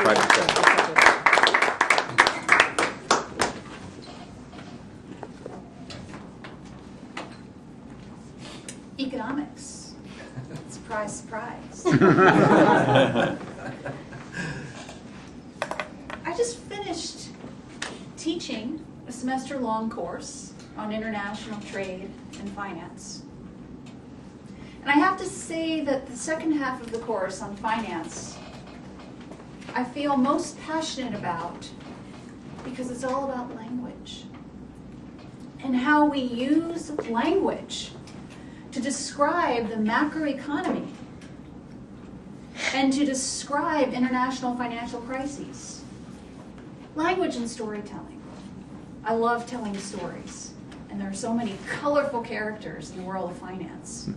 private sector. Economics. Surprise, surprise. I just finished teaching a semester-long course on international trade and finance. And I have to say that the second half of the course on finance, I feel most passionate about because it's all about language and how we use language to describe the macroeconomy and to describe international financial crises. Language and storytelling. I love telling stories, and there are so many colorful characters in the world of finance.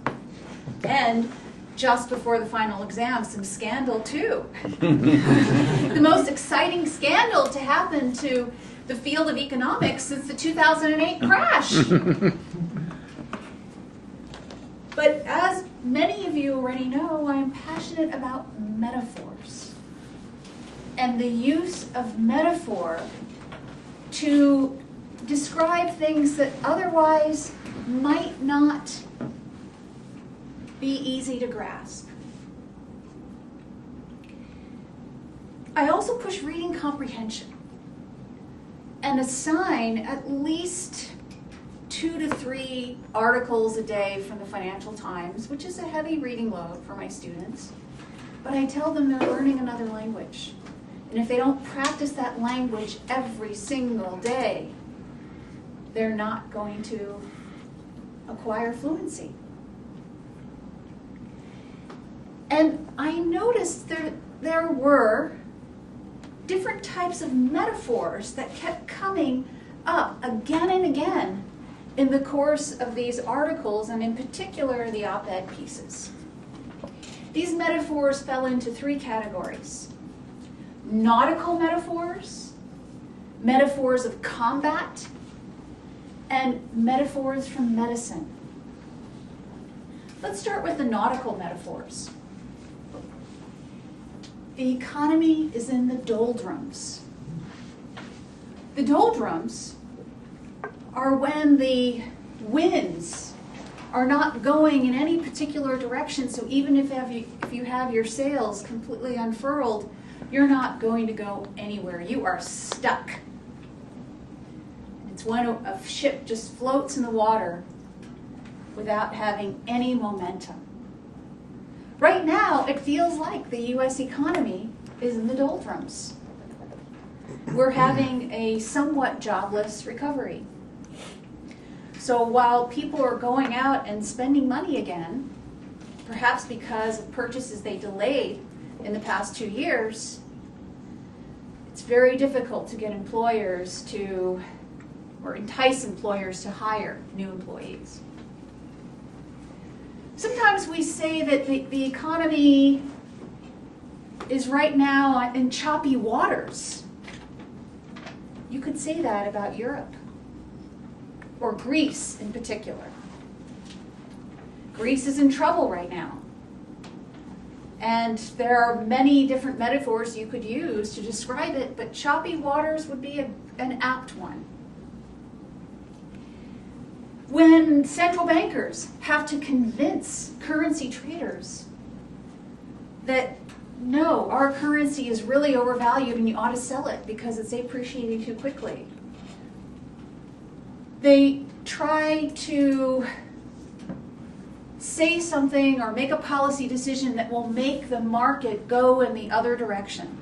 And just before the final exam, some scandal too. The most exciting scandal to happen to the field of economics since the 2008 crash. But as many of you already know, I am passionate about metaphors and the use of metaphor to describe things that otherwise might not be easy to grasp. I also push reading comprehension and assign at least 2 to 3 articles a day from the Financial Times, which is a heavy reading load for my students. But I tell them they're learning another language. And if they don't practice that language every single day, they're not going to acquire fluency. And I noticed there were different types of metaphors that kept coming up again and again in the course of these articles, and in particular the op-ed pieces. These metaphors fell into 3 categories: nautical metaphors, metaphors of combat, and metaphors from medicine. Let's start with the nautical metaphors. The economy is in the doldrums. The doldrums are when the winds are not going in any particular direction, so even if you have your sails completely unfurled, you're not going to go anywhere. You are stuck. It's when a ship just floats in the water without having any momentum. Right now, it feels like the U.S. economy is in the doldrums. We're having a somewhat jobless recovery. So while people are going out and spending money again, perhaps because of purchases they delayed in the past 2 years, it's very difficult to get employers to, or entice employers to hire new employees. Sometimes we say that the economy is right now in choppy waters. You could say that about Europe, or Greece in particular. Greece is in trouble right now. And there are many different metaphors you could use to describe it, but choppy waters would be an apt one. When central bankers have to convince currency traders that no, our currency is really overvalued and you ought to sell it because it's appreciating too quickly. They try to say something or make a policy decision that will make the market go in the other direction.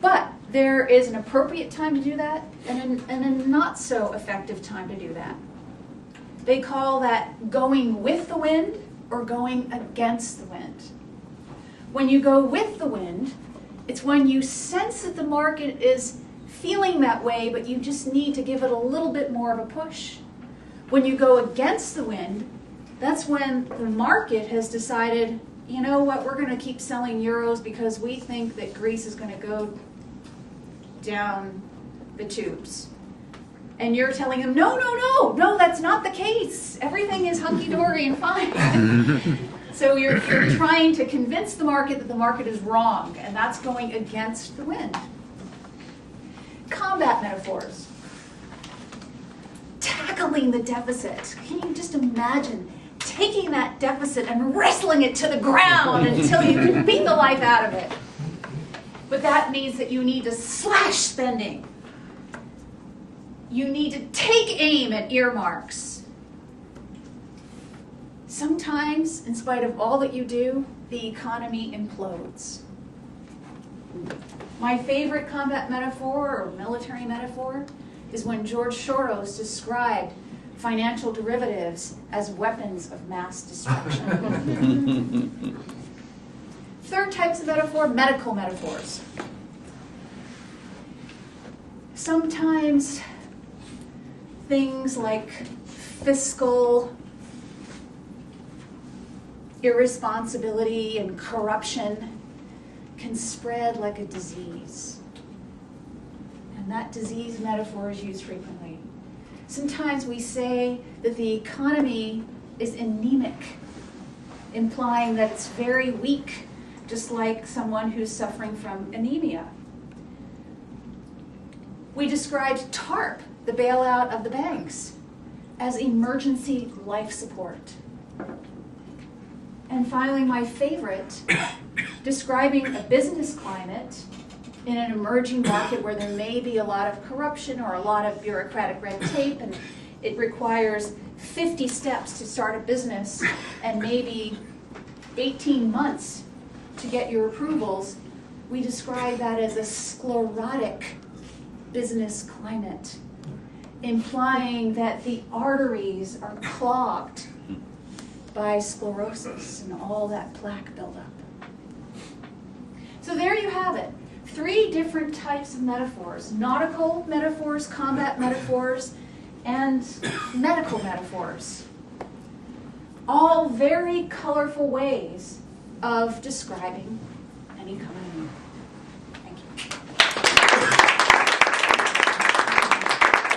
But there is an appropriate time to do that and a not so effective time to do that. They call that going with the wind or going against the wind. When you go with the wind, it's when you sense that the market is feeling that way, but you just need to give it a little bit more of a push. When you go against the wind, that's when the market has decided, you know what, we're going to keep selling euros because we think that Greece is going to go down the tubes. And you're telling them, no, that's not the case. Everything is hunky-dory and fine. So you're trying to convince the market that the market is wrong, and that's going against the wind. Combat metaphors. Tackling the deficit. Can you just imagine taking that deficit and wrestling it to the ground until you can beat the life out of it? But that means that you need to slash spending. You need to take aim at earmarks. Sometimes, in spite of all that you do, the economy implodes. My favorite combat metaphor or military metaphor is when George Soros described financial derivatives as weapons of mass destruction. Third types of metaphor, medical metaphors. Sometimes things like fiscal irresponsibility and corruption can spread like a disease. And that disease metaphor is used frequently. Sometimes we say that the economy is anemic, implying that it's very weak, just like someone who's suffering from anemia. We described TARP, the bailout of the banks, as emergency life support. And finally, my favorite, describing a business climate in an emerging market where there may be a lot of corruption or a lot of bureaucratic red tape, and it requires 50 steps to start a business and maybe 18 months to get your approvals. We describe that as a sclerotic business climate, implying that the arteries are clogged by sclerosis and all that plaque buildup. So there you have it. 3 different types of metaphors: nautical metaphors, combat metaphors, and medical metaphors. All very colorful ways of describing an economy.